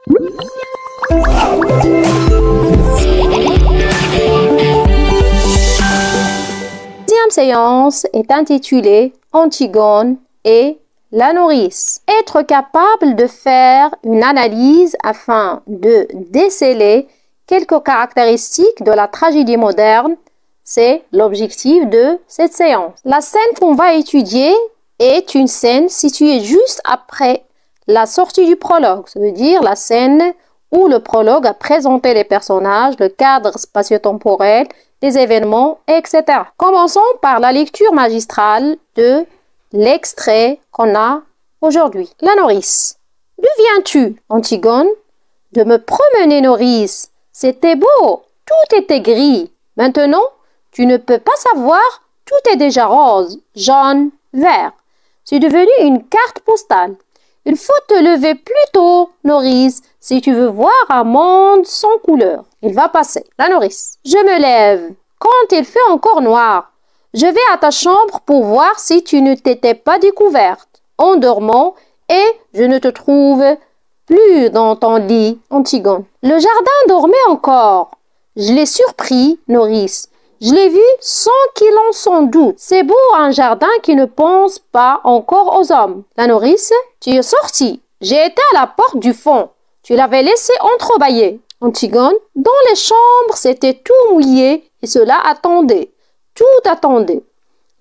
Deuxième séance est intitulée Antigone et la nourrice. Être capable de faire une analyse afin de déceler quelques caractéristiques de la tragédie moderne, c'est l'objectif de cette séance. La scène qu'on va étudier est une scène située juste après la sortie du prologue. Ça veut dire la scène où le prologue a présenté les personnages, le cadre spatio-temporel, les événements, etc. Commençons par la lecture magistrale de l'extrait qu'on a aujourd'hui. La nourrice. D'où viens-tu, Antigone? De me promener, nourrice. C'était beau, tout était gris. Maintenant, tu ne peux pas savoir, tout est déjà rose, jaune, vert. C'est devenu une carte postale. Il faut te lever plus tôt, nourrice, si tu veux voir un monde sans couleur. Il va passer. La nourrice. Je me lève. Quand il fait encore noir, je vais à ta chambre pour voir si tu ne t'étais pas découverte en dormant et je ne te trouve plus dans ton lit, Antigone. Le jardin dormait encore. Je l'ai surpris, nourrice. Je l'ai vu sans qu'il en s'en doute. C'est beau un jardin qui ne pense pas encore aux hommes. La nourrice, tu es sortie. J'ai été à la porte du fond. Tu l'avais laissé entrebâillée. Antigone, dans les chambres, c'était tout mouillé et cela attendait. Tout attendait.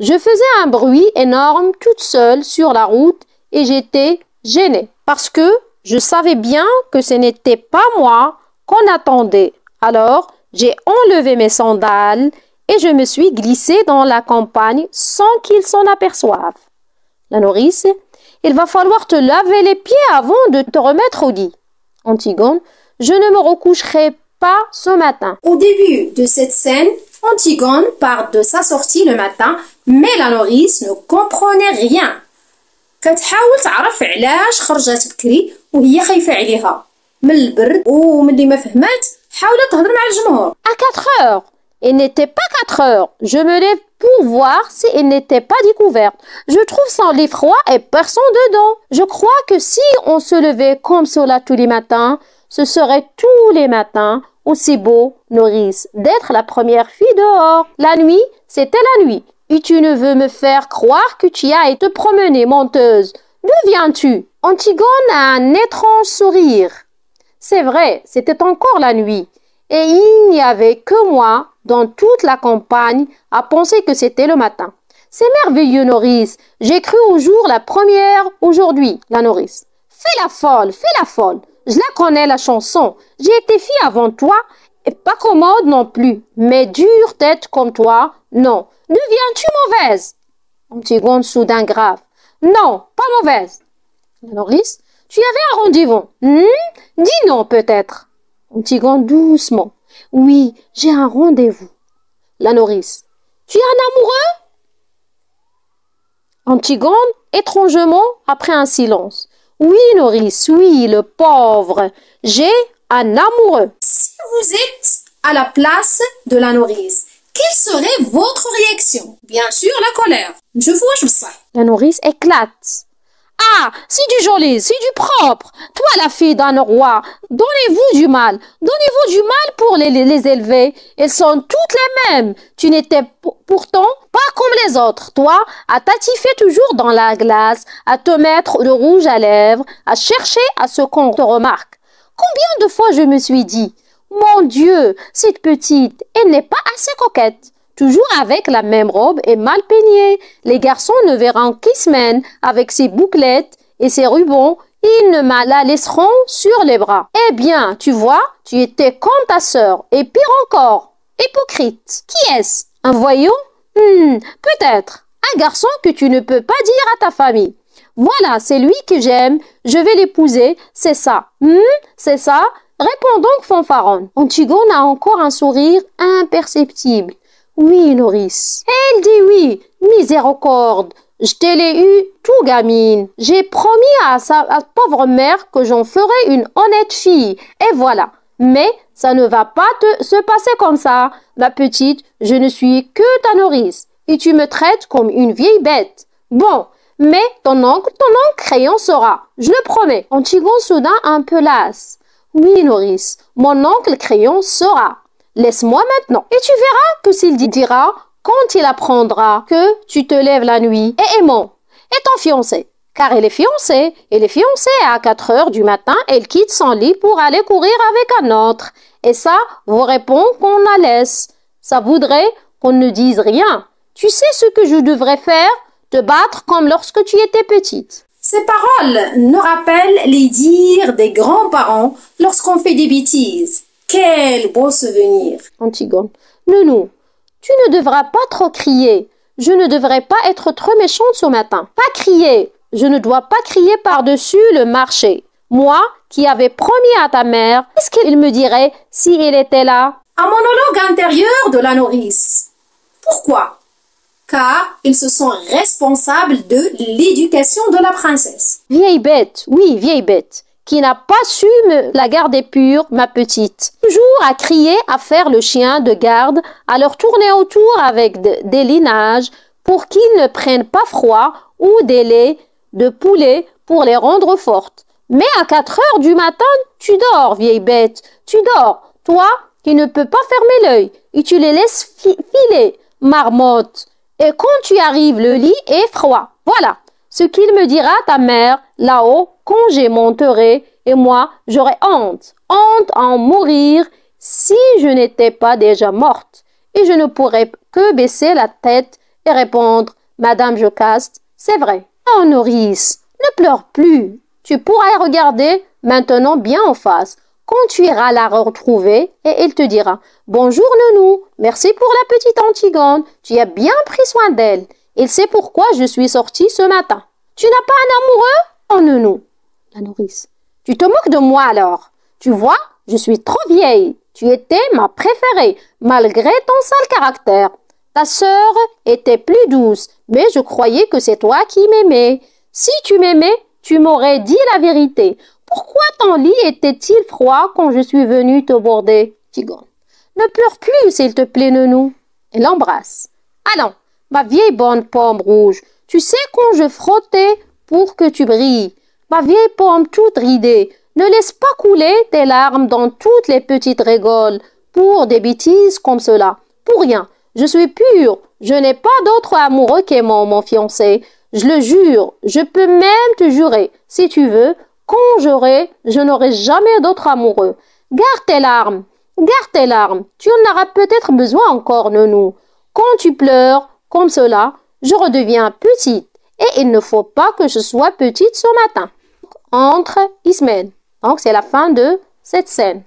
Je faisais un bruit énorme toute seule sur la route et j'étais gênée parce que je savais bien que ce n'était pas moi qu'on attendait. Alors, j'ai enlevé mes sandales et je me suis glissée dans la campagne sans qu'ils s'en aperçoivent. La nourrice, il va falloir te laver les pieds avant de te remettre au lit. Antigone, je ne me recoucherai pas ce matin. Au début de cette scène, Antigone part de sa sortie le matin, mais la nourrice ne comprenait rien. كتحاول تعرف علاش خرجت بكري وهي خايفة عليها من البرد وملي ما فهمات حاولت تهضر مع الجمهور. À 4 heures. Il n'était pas 4 heures. Je me lève pour voir si il n'était pas découverte. Je trouve son lit froid et personne dedans. Je crois que si on se levait comme cela tous les matins, ce serait tous les matins aussi beau, nourrice, d'être la première fille dehors. La nuit, c'était la nuit. Et tu ne veux me faire croire que tu as été te promener, menteuse. D'où viens-tu? Antigone a un étrange sourire. C'est vrai, c'était encore la nuit. Et il n'y avait que moi, dans toute la campagne, à penser que c'était le matin. C'est merveilleux, nourrice. J'ai cru au jour la première aujourd'hui, la nourrice. Fais la folle, fais la folle. Je la connais, la chanson. J'ai été fille avant toi, et pas commode non plus. Mais dure tête comme toi, non. D'où viens-tu, mauvaise? Antigone soudain grave. Non, pas mauvaise. La nourrice, tu avais un rendez-vous. Dis non, peut-être. Antigone doucement. Oui, j'ai un rendez-vous. La nourrice, tu es un amoureux? Antigone, étrangement, après un silence. Oui, nourrice, oui, le pauvre. J'ai un amoureux. Si vous êtes à la place de la nourrice, quelle serait votre réaction? Bien sûr, la colère. Je vois, je le sais. La nourrice éclate. Ah, c'est du joli, c'est du propre. Toi, la fille d'un roi, donnez-vous du mal. Donnez-vous du mal pour les élever. Elles sont toutes les mêmes. Tu n'étais pourtant pas comme les autres. Toi, à t'attifer toujours dans la glace, à te mettre le rouge à lèvres, à chercher à ce qu'on te remarque. Combien de fois je me suis dit, mon Dieu, cette petite, elle n'est pas assez coquette. Toujours avec la même robe et mal peignée. Les garçons ne verront qu'une semaine avec ses bouclettes et ses rubans. Ils ne la laisseront sur les bras. Eh bien, tu vois, tu étais comme ta sœur. Et pire encore, hypocrite. Qui est-ce? Un voyou? Peut-être. Un garçon que tu ne peux pas dire à ta famille. Voilà, c'est lui que j'aime. Je vais l'épouser. C'est ça. C'est ça? Réponds donc, fanfaronne. Antigone a encore un sourire imperceptible. Oui, nourrice. Elle dit oui. Miséricorde. Je te l'ai eu tout gamine. J'ai promis à sa pauvre mère que j'en ferai une honnête fille. Et voilà. Mais ça ne va pas se passer comme ça. Ma petite, je ne suis que ta nourrice. Et tu me traites comme une vieille bête. Bon, mais ton oncle crayon sera. Je le promets. Antigone soudain un peu lasse. Oui, nourrice, mon oncle Crayon saura. Laisse-moi maintenant. Et tu verras que s'il dira, quand il apprendra que tu te lèves la nuit, et Aimant est ton fiancé. Car elle est fiancée. Elle est fiancée à 4 heures du matin. Elle quitte son lit pour aller courir avec un autre. Et ça vous répond qu'on la laisse. Ça voudrait qu'on ne dise rien. Tu sais ce que je devrais faire? Te battre comme lorsque tu étais petite. Ces paroles nous rappellent les dires des grands-parents lorsqu'on fait des bêtises. Quel beau souvenir! Antigone. Nounou, tu ne devras pas trop crier. Je ne devrais pas être trop méchante ce matin. Pas crier. Je ne dois pas crier par-dessus le marché. Moi, qui avais promis à ta mère, qu'est-ce qu'il me dirait si elle était là? Un monologue intérieur de la nourrice. Pourquoi? Car ils se sont responsables de l'éducation de la princesse. Vieille bête, oui, vieille bête, qui n'a pas su me la garder pure, ma petite. Toujours à crier, à faire le chien de garde, à leur tourner autour avec des linages pour qu'ils ne prennent pas froid ou des laits de poulet pour les rendre fortes. Mais à 4 heures du matin, tu dors, vieille bête, tu dors. Toi qui ne peux pas fermer l'œil et tu les laisses filer, marmotte. Et quand tu arrives, le lit est froid. Voilà ce qu'il me dira ta mère là-haut quand je monterai et moi j'aurai honte à en mourir si je n'étais pas déjà morte. Et je ne pourrais que baisser la tête et répondre, Madame Jocaste, c'est vrai. Oh nourrice, ne pleure plus. Tu pourras regarder maintenant bien en face. Quand tu iras la retrouver et il te dira « Bonjour Nounou, merci pour la petite Antigone, tu as bien pris soin d'elle. Il sait pourquoi je suis sortie ce matin. Tu n'as pas un amoureux? Oh Nounou. » La nourrice. « Tu te moques de moi alors. Tu vois, je suis trop vieille. Tu étais ma préférée, malgré ton sale caractère. Ta sœur était plus douce, mais je croyais que c'est toi qui m'aimais. Si tu m'aimais, tu m'aurais dit la vérité. Pourquoi ton lit était-il froid quand je suis venue te border? Antigone. Ne pleure plus, s'il te plaît, Nounou. Elle l'embrasse. Allons, ma vieille bonne pomme rouge, tu sais quand je frottais pour que tu brilles. Ma vieille pomme toute ridée, ne laisse pas couler tes larmes dans toutes les petites rigoles pour des bêtises comme cela. Pour rien. Je suis pure. Je n'ai pas d'autre amoureux qu'Aimant, mon fiancé. Je le jure. Je peux même te jurer, si tu veux, quand je n'aurai jamais d'autre amoureux. Garde tes larmes. Garde tes larmes. Tu en auras peut-être besoin encore, Nounou. Quand tu pleures comme cela, je redeviens petite. Et il ne faut pas que je sois petite ce matin. Entre Ismène. Donc, c'est la fin de cette scène.